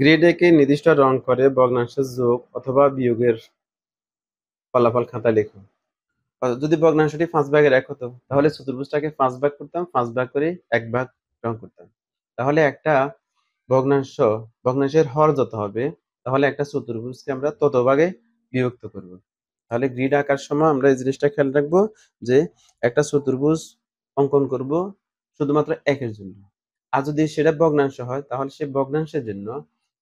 Grid একে নির্দিষ্ট রং করে ভগ্নাংশের যোগ অথবা বিয়োগের ফলাফল খাতায় লিখো। যদি ভগ্নাংশটি 5 ভাগের 1 হতো তাহলে চতুর্ভুজটাকে 5 ভাগ করতাম, 5 ভাগ করে 1 ভাগ রং করতাম। তাহলে একটা ভগ্নাংশের হর যত হবে তাহলে একটা চতুর্ভুজকে আমরা তত ভাগে বিভক্ত করব। তাহলে গ্রিড আঁকার সময় আমরা এই জিনিসটা খেয়াল রাখবো যে একটা চতুর্ভুজ অঙ্কন করব শুধুমাত্র একের জন্য। আর যদি সেটা ভগ্নাংশ হয় তাহলে সেই ভগ্নাংশের জন্য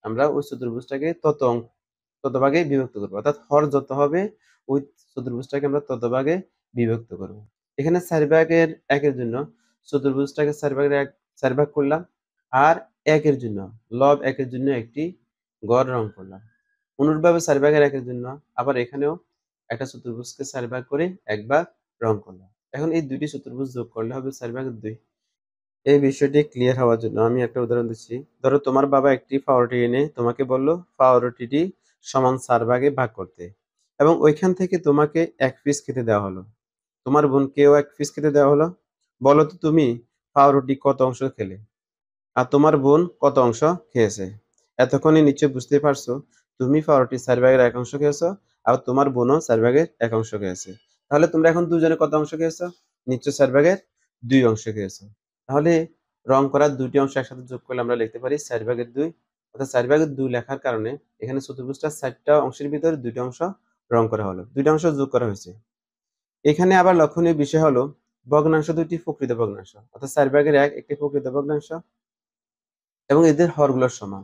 আমরা ওই চতুর্ভুজটাকে তত ভাগে বিভক্ত করবো। অর্থাৎ হর যত হবে ওই চতুর্ভুজটাকে আমরা তত ভাগে বিভক্ত করব। এখানে 4 ভাগের 1 এর জন্য চতুর্ভুজটাকে 4 ভাগের 1 4 ভাগ করলাম, আর 1 এর জন্য লব 1 এর জন্য একটি গড় রং করলাম। অনুরূপভাবে 4 ভাগের 1 এর জন্য আবার এখানেও একটা চতুর্ভুজকে 4 ভাগ করে 1 ভাগ রং করলাম। এখন এই দুইটি চতুর্ভুজ যোগ করলে হবে 4 ভাগের 2। এই বিষয়টি ক্লিয়ার হওয়ার জন্য আমি একটা উদাহরণ দিচ্ছি। ধরো তোমার বাবা একটি পাউরুটি এনে তোমাকে বলল পাউরুটিটি সমান 4 ভাগে ভাগ করতে, এবং ওইখান থেকে তোমাকে 1 পিস খেতে দেওয়া হলো। তোমার বোনকেও 1 পিস খেতে দেওয়া হলো। বলো তো তুমি পাউরুটি কত অংশ খেলে আর তোমার বোন কত অংশ খেয়েছে? এতক্ষণে নিশ্চয়ই বুঝতে পারছো তুমি পাউরুটি 4 ভাগের 1 অংশ খেয়েছো আর তোমার বোনও 4 ভাগের 1 অংশ খেয়েছে। তাহলে তোমরা এখন দুজনে কত অংশ খেয়েছো? নিশ্চয় 4 ভাগের 2 অংশ খেয়েছো। তাহলে রং করার দুইটি অংশ একসাথে যোগ করলে আমরা লিখতে পারি 4 ভাগের 2। অর্থাৎ 4 ভাগের 2 লেখার কারণে এখানে চতুর্ভুজটার 4টা অংশের ভিতরে 2টা অংশ রং করা হলো, 2টা অংশ যোগ করা হয়েছে। এখানে আবার লক্ষণীয় বিষয় হলো ভগ্নাংশ দুইটি প্রকৃত ভগ্নাংশ, অর্থাৎ 4 ভাগের 1 একটি প্রকৃত ভগ্নাংশ এবং এদের হরগুলো সমান।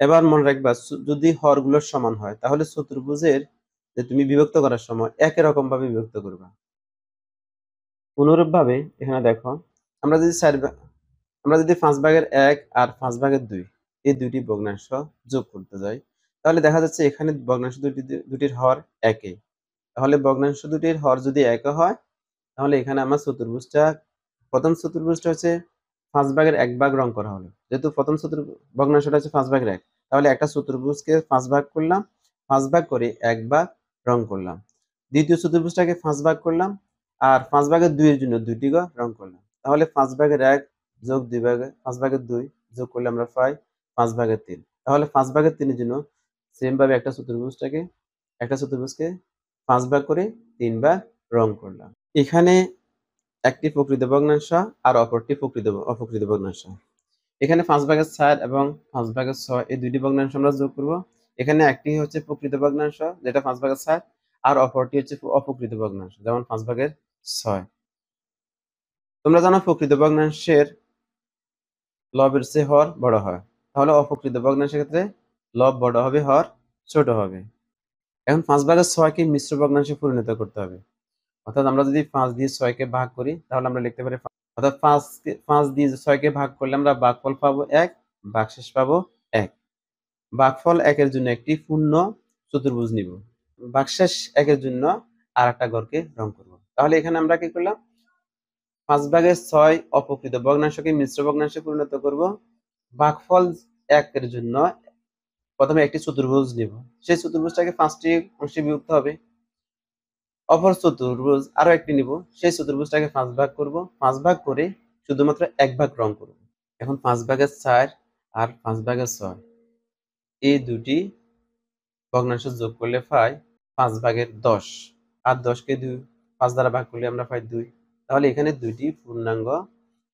এবার মনে রাখবা যদি হরগুলো সমান হয় তাহলে চতুর্ভুজের যে তুমি বিভক্ত করার সময় একই রকম ভাবে বিভক্ত করবা। অনুরূপ ভাবে এখানে দেখো আমরা যদি 5 ভাগের 1 আর 5 ভাগের 2 এই দুইটি ভগ্নাংশ যোগ করতে যাই তাহলে দেখা যাচ্ছে এখানে ভগ্নাংশ দুটির হর একই। তাহলে ভগ্নাংশ দুটির হর যদি একই হয় তাহলে এখানে আমার প্রথম চতুর্ভুজটা হচ্ছে 5 ভাগের 1 ভাগ রং করা হলো। যেহেতু প্রথম ভগ্নাংশটা হচ্ছে 5 ভাগের 1, তাহলে একটা চতুর্ভুজকে 5 ভাগ করলাম, 5 ভাগ করে 1 ভাগ রং করলাম। দ্বিতীয় চতুর্ভুজটাকে 5 ভাগ করলাম আর 5 ভাগের 2 এর জন্য দুইটি রং করলাম। তাহলে 5 ভাগের 1 যোগ 5 ভাগের 2 যোগ করলে আমরা পাই 5 ভাগের 3। তাহলে 5 ভাগের 3 এর জন্য সেম ভাবে একটা চতুর্ভুজকে 5 ভাগ করে 3 ভাগ রং করলাম। এখানে একটি প্রকৃত ভগ্নাংশ আর অপরটি অপ্রকৃত ভগ্নাংশ। এখানে 5 ভাগের 4 এবং 5 ভাগের 6 এই দুইটি ভগ্নাংশ আমরা যোগ করব। এখানে একটি হচ্ছে প্রকৃত ভগ্নাংশ যেটা 5 ভাগের 4 আর অপরটি হচ্ছে অপ্রকৃত ভগ্নাংশ যেমন 5 ভাগের 6। তোমরা জানো প্রকৃত ভগ্নাংশের লবের চেয়ে হর বড় হয়, তাহলে অপ্রকৃত ভগ্নাংশের ক্ষেত্রে লব বড় হবে, হর ছোট হবে। এখন 5 ভাগের 6 কে মিশ্র ভগ্নাংশে পরিণত করতে হবে। অর্থাৎ আমরা যদি 5 দিয়ে 6 কে ভাগ করি তাহলে আমরা লিখতে পারি অর্থাৎ 5 দিয়ে 6 কে ভাগ করলে আমরা ভাগফল পাবো 1, ভাগশেষ পাবো 1। ভাগফল 1 এর জন্য একটি পূর্ণ চতুর্ভুজ নিব, ভাগশেষ 1 এর জন্য আর একটা ঘরকে রং করব। তাহলে এখানে আমরা কি করলাম 5 ভাগের 6 অপ্রকৃত ভগ্নাংশকে মিশ্র ভগ্নাংশে পরিণত করব। ভাগফল 1 এর জন্য প্রথমে একটি চতুর্ভুজ নিব, সেই চতুর্ভুজটাকে 5টি অংশে বিভক্ত হবে। অপর চতুর্ভুজ আরো একটি নিব, সেই চতুর্ভুজটাকে 5 ভাগ করব, 5 ভাগ করে শুধুমাত্র 1 ভাগ রং করব। এখন 5 ভাগের 4 আর 5 ভাগের 6 এই দুটি ভগ্নাংশ যোগ করলে পাই 5 ভাগের 10, আর 10 কে 5 দ্বারা ভাগ করলে আমরা পাই 2। তাহলে এখানে দুইটি পূর্ণাঙ্গ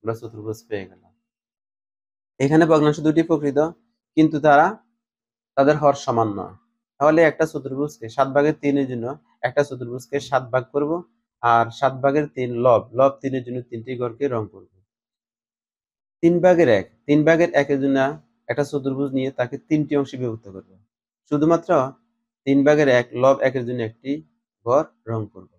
আমরা চতুর্ভুজ পেয়ে গেলাম। এখানে ভগ্নাংশ দুটি প্রকৃত কিন্তু তাদের হর সমান নয়। তাহলে একটা চতুর্ভুজকে 7 ভাগের 3 এর জন্য একটা চতুর্ভুজকে 7 ভাগ করব আর 7 ভাগের 3 লব 3 এর জন্য 3টি ঘরকে রং করব। 3 ভাগের 1 এর জন্য একটা চতুর্ভুজ নিয়ে তাকে 3টি অংশে বিভক্ত করব। শুধুমাত্র 3 ভাগের 1 লব 1 এর জন্য একটি ঘর রং করব।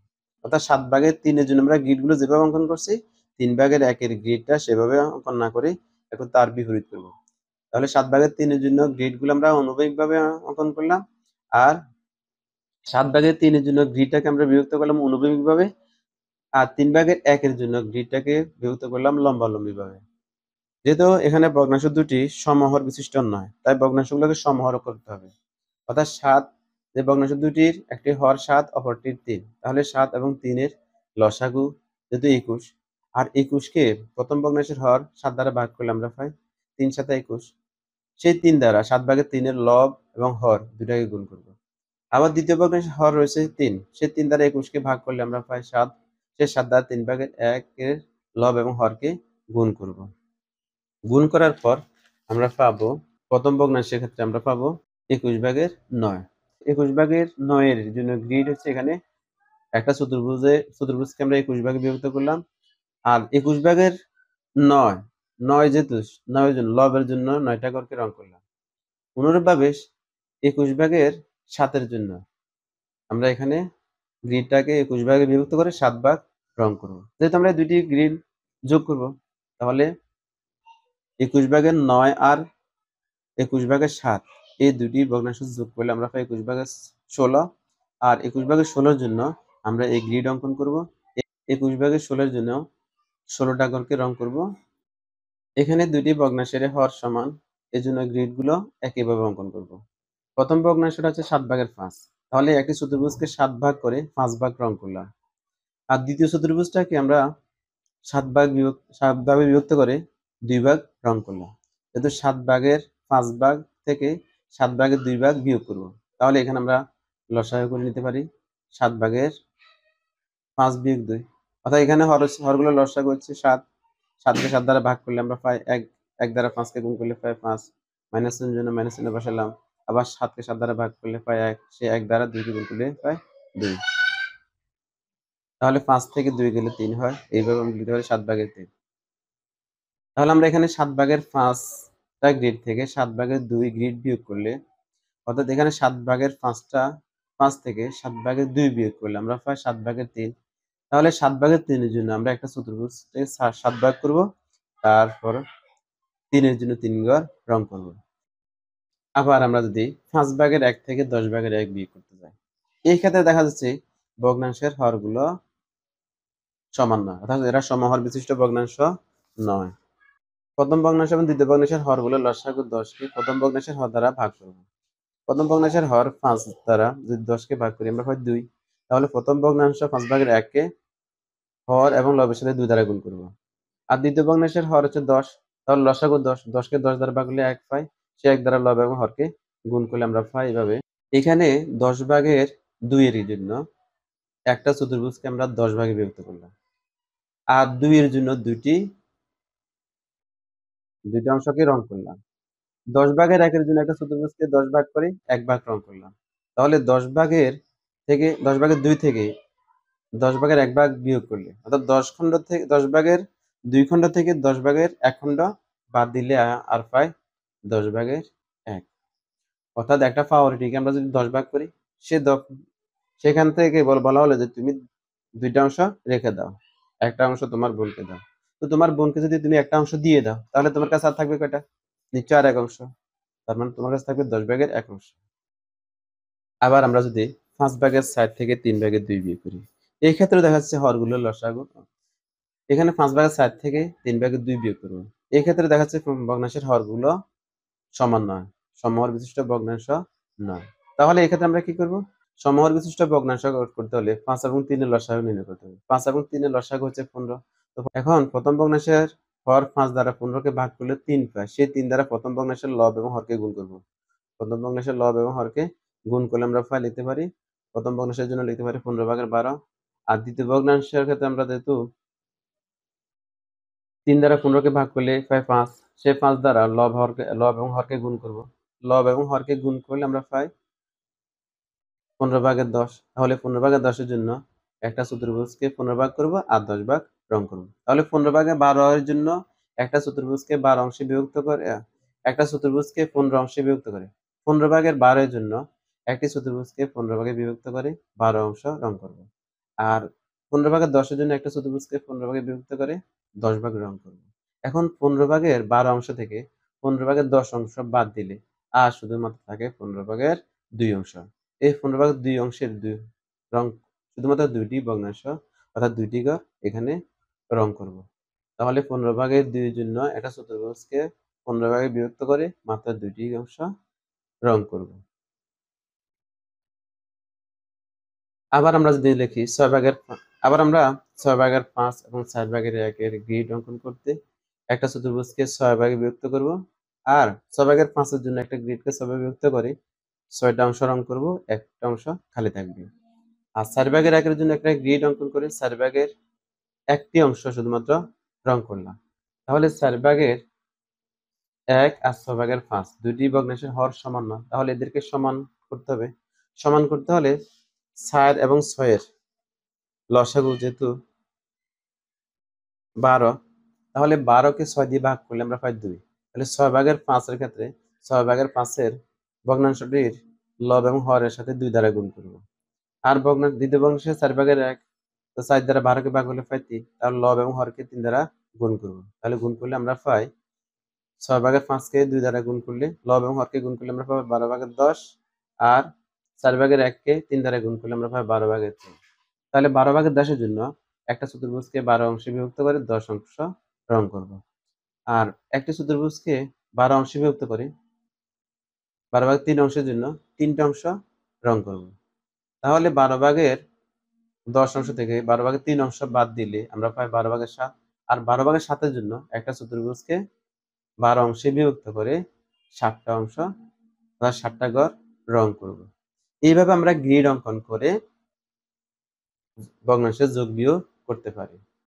অর্থাৎ 7 ভাগের 3 এর জন্য আমরা গ্রিডগুলো যেভাবে অঙ্কন করছি 3 ভাগের 1 এর গ্রিডটা সেভাবে অঙ্কন না করে এখন তার বিপরীত করব। তাহলে 7 ভাগের 3 এর জন্য গ্রিডগুলো আমরা অনুভূমিকভাবে অঙ্কন করলাম, আর 7 ভাগের 3 এর জন্য গ্রিডটাকে আমরা বিভক্ত করলাম অনুভূমিকভাবে, আর 3 ভাগের 1 এর জন্য গ্রিডটাকে বিভক্ত করলাম লম্বালম্বিভাবে। যেহেতু এখানে ভগ্নাংশ দুটি সমহর বিশিষ্ট নয় তাই ভগ্নাংশগুলোকে সমহর করতে হবে। অর্থাৎ 7 যে ভগ্নাংশ দুটির একটি হর 7 অপরটির 3, তাহলে 7 এবং 3 এর লসাগু যেহেতু 21, আর 21 কে প্রথম ভগ্নাংশের হর 7 দ্বারা ভাগ করলে আমরা পাই 3 7 21। সেই ৩ দ্বারা ৭/৩ এর লব এবং হর দুটাকে গুণ করব। আবার দ্বিতীয় ভগ্নাংশের হর রয়েছে ৩, সেই ৩ দ্বারা ২১ কে ভাগ করলে আমরা পাই ৭, সেই ৭ দ্বারা ৩/১ এর লব এবং হরকে গুণ করব। গুণ করার পর আমরা পাবো প্রথম ভগ্নাংশের ক্ষেত্রে আমরা পাবো ২১/৯। ২১/৯ এর জন্য গ্রিড হচ্ছে এখানে একটা চতুর্ভুজকে আমরা ২১ ভাগে বিভক্ত করলাম। আর ২১/৯, ৯ যেহেতু ৯ এর জন্য লবের জন্য ৯টা ঘরকে রং করলাম। অনুরূপভাবে ২১/৭ এর জন্য আমরা এখানে গ্রিডটাকে ২১ ভাগে বিভক্ত করে ৭ ভাগ রং করব। যেহেতু আমরা দুইটি গ্রিড যোগ করব, তাহলে ২১/৯ আর ২১/৭ এই দুটি ভগ্নাংশ যোগ করলে আমরা পাই ২১/১৬। আর ২১/১৬ এর জন্য আমরা এই গ্রিড অঙ্কন করব। ২১/১৬ এর জন্য ১৬টা ঘরকে রং করব। এখানে দুটি ভগ্নাংশের হর সমান, এজন্য গ্রিডগুলো একইভাবে অঙ্কন করব। প্রথম ভগ্নাংশটা হচ্ছে ৭/৫। তাহলে একটি চতুর্ভুজকে ৭ ভাগ করে ৫ ভাগ রং করলাম। আর দ্বিতীয় চতুর্ভুজটাকে আমরা ৭ ভাগে বিভক্ত করে ২ ভাগ রং করলাম। যেহেতু ৭/৫ ভাগ থেকে ৭/২ ভাগ বিয়োগ করব। তাহলে এখানে আমরা লসাগু করে নিতে পারি ৭/৫ বিয়োগ ২। অর্থাৎ এখানে হরগুলোর লসাগু হচ্ছে ৭। ৭ কে ৭ দ্বারা ভাগ করলে আমরা পাই ১, ১ দ্বারা ৫ কে গুণ করলে পাই ৫, মাইনাস চিহ্নের জন্য মাইনাস চিহ্ন বসালাম। আবার ৭ কে ৭ দ্বারা ভাগ করলে পাই ১, সেই ১ দ্বারা ২ কে গুণ করলে পাই ২। তাহলে ৫ থেকে ২ গেলে ৩ হয়। এইভাবে আমরা লিখতে পারি ৭/৩। তাহলে আমরা এখানে ৭/৫ টা গ্রিড থেকে ৭/২ গ্রিড বিয়োগ করলে, অর্থাৎ এখানে ৭/৫ থেকে ৭/২ বিয়োগ করলে আমরা পাই ৭/৩। তাহলে ৭/৩ এর জন্য আমরা একটা চতুর্ভুজকে ৭ ভাগ করব, তারপর ৩ এর জন্য ৩ ঘর রং করব। আবার আমরা যদি ৫/১ থেকে ১০/১ বিয়োগ করতে যাই, এই ক্ষেত্রে দেখা যাচ্ছে ভগ্নাংশের হরগুলো সমান নয়, অর্থাৎ এরা সমহর বিশিষ্ট ভগ্নাংশ নয়। প্রথম ভগ্নাংশ এবং দ্বিতীয় ভগ্নাংশের হরগুলো লসাগু ১০ কে প্রথম ভগ্নাংশের হর দ্বারা ভাগ করব। প্রথম ভগ্নাংশের হর ৫ দ্বারা যদি ১০ কে ভাগ করি আমরা পাই ২। তাহলে প্রথম ভগ্নাংশ ৫/১ কে হর এবং লবের সাথে ২ দ্বারা গুণ করব। আর দ্বিতীয় ভগ্নাংশের হর হচ্ছে ১০, তাহলে লসাগু ১০, ১০ কে ১০ দ্বারা ভাগ করলে ১ পাই, সে ১ দ্বারা লব এবং হরকে গুণ করলে আমরা পাই এভাবে। এখানে ১০/২ এর জন্য একটা চতুর্ভুজকে আমরা ১০ ভাগে বিভক্ত করলাম। আর ২ এর জন্য দুইটি অংশকে রং করলাম। ১০/১ এর জন্য একটা চতুর্ভুজকে ১০ ভাগ করে ১ ভাগ রং করলাম। তাহলে ১০/২ থেকে ১০/১ ভাগ বিয়োগ করলে, অর্থাৎ ১০/২ খণ্ড থেকে ১০/১ খণ্ড বাদ দিলে আর পাই ১০/১। অর্থাৎ একটা পাউরুটিকে আমরা যদি ১০ ভাগ করি, সেখান থেকে বলা হলো যে তুমি ২ টা অংশ রেখে দাও। একটা অংশ তোমার বোনকে দাও। তো তোমার বোনকে যদি তুমি একটা অংশ দিয়ে দাও, তাহলে তোমার কাছে আর থাকবে কয়টা? নিশ্চয়ই আর ১ অংশ। তার মানে তোমার কাছে থাকবে ১০/১ অংশ। আবার আমরা যদি ৫/৬ থেকে ৩/২ বিয়োগ করি, এই ক্ষেত্রে দেখা যাচ্ছে হরগুলোর লসাগু, এখানে ৫/৬ থেকে ৩/২ বিয়োগ করব। এই ক্ষেত্রে দেখা যাচ্ছে ভগ্নাংশের হরগুলো সমান নয়, সমহর বিশিষ্ট ভগ্নাংশ নয়। তাহলে এক্ষেত্রে আমরা কি করব? সমহর বিশিষ্ট ভগ্নাংশ করতে হলে ৫ এবং ৩ এর লসাগু নির্ণয় করতে হবে। ৫ এবং ৩ এর লসাগু হচ্ছে ১৫। তো এখন প্রথম ভগ্নাংশের হর ৫ দ্বারা ১৫ কে ভাগ করলে ৩ পাই। সেই ৩ দ্বারা প্রথম ভগ্নাংশের লব এবং হরকে গুণ করব। প্রথম ভগ্নাংশের লব এবং হরকে গুণ করলে আমরা লিখতে পারি, প্রথম ভগ্নাংশের জন্য লিখতে পারি ১৫/১২। আর দ্বিতীয় ভগ্নাংশের ক্ষেত্রে আমরা যেহেতু ৩ দ্বারা ১৫ কে ভাগ করলে পাই ৫, সেই ৫ দ্বারা লব এবং হরকে গুণ করব। লব এবং হরকে গুণ করলে আমরা পাই ১৫/১০। তাহলে ১৫/১০ এর জন্য একটা চতুর্ভুজকে ১৫ ভাগ করব আর ১০ ভাগ রং করব। তাহলে ১৫/১২ এর জন্য একটা চতুর্ভুজকে ১২ অংশে বিভক্ত করে, একটা চতুর্ভুজকে ১৫ অংশে বিভক্ত করে। ১৫/১২ এর জন্য একটি চতুর্ভুজকে ১৫ ভাগে বিভক্ত করে ১২ অংশ রং করব। আর ১৫/১০ এর জন্য একটা চতুর্ভুজকে ১৫ ভাগে বিভক্ত করে ১০ ভাগ রং করব। এখন ১৫/১২ অংশ থেকে ১৫/১০ অংশ বাদ দিলে আর শুধুমাত্র থাকে ১৫/২ অংশ। এই ১৫/২ অংশের রং শুধুমাত্র ২ টি ভগ্নাংশ, অর্থাৎ ২ টি ঘর এখানে রং করব। তাহলে ১৫/২ এর জন্য একটা চতুর্ভুজকে ১৫ ভাগে বিভক্ত করে মাত্র ২ টি অংশ রং করব। আবার আমরা যদি লিখি ৬/৫ এবং ৪/১ এর গ্রিড অঙ্কন করতে একটা চতুর্ভুজকে ৬ ভাগে বিভক্ত করব আর 6/5 জন্য একটা গ্রিডকে 6 ভাগে বিভক্ত করে 6টা অংশ রং করব, একটা অংশ খালি থাকবে। আর 4/1 জন্য একটা গ্রিড অঙ্কন করে 4/1 অংশ শুধুমাত্র রং করলাম। তাহলে 4/1 আর 6/5 দুটি ভগ্নাংশের হর সমান না, তাহলে এদেরকে সমান করতে হবে। সমান করতে হলে 4 এবং 6 এর লসাগু যেহেতু 12, তাহলে 12কে 6 দিয়ে ভাগ করলে আমরা পাই 2। তাহলে 6/5 এর ক্ষেত্রে 6/5 এর ভগ্নাংশটির লব এবং হরের সাথে 2 দ্বারা গুণ করব। আর দ্বিতীয় ভগ্নাংশে 4/1, তো 4 দ্বারা 12কে ভাগ করলে পাই 3, তাহলে লব এবং হরকে 3 দ্বারা গুণ করব। তাহলে গুণ করলে আমরা পাই 6/5কে 2 দ্বারা গুণ করলে, লব এবং হরকে গুণ করলে আমরা পাবো 12/10, আর 4/1কে 3 দ্বারা গুণ করলে আমরা পাই 12/3। তাহলে 12/10 এর জন্য একটা চতুর্ভুজকে 12 অংশে বিভক্ত করে 10 অংশ রং করব। আর একটি চতুর্ভুজকে 12 অংশে বিভক্ত করে 12/3 অংশের জন্য 3টে অংশ রং করব। তাহলে 12/10 অংশ থেকে 12/3 অংশ বাদ দিলে আমরা পাই 12/7। আর 12/7 জন্য একটা চতুর্ভুজকে 12 অংশে বিভক্ত করে 7টা অংশ অর্থাৎ 7টা ঘর রং করব। এইভাবে আমরা গ্রিড অঙ্কন করে ভগ্নাংশের যোগ বিয়োগ করতে পারি।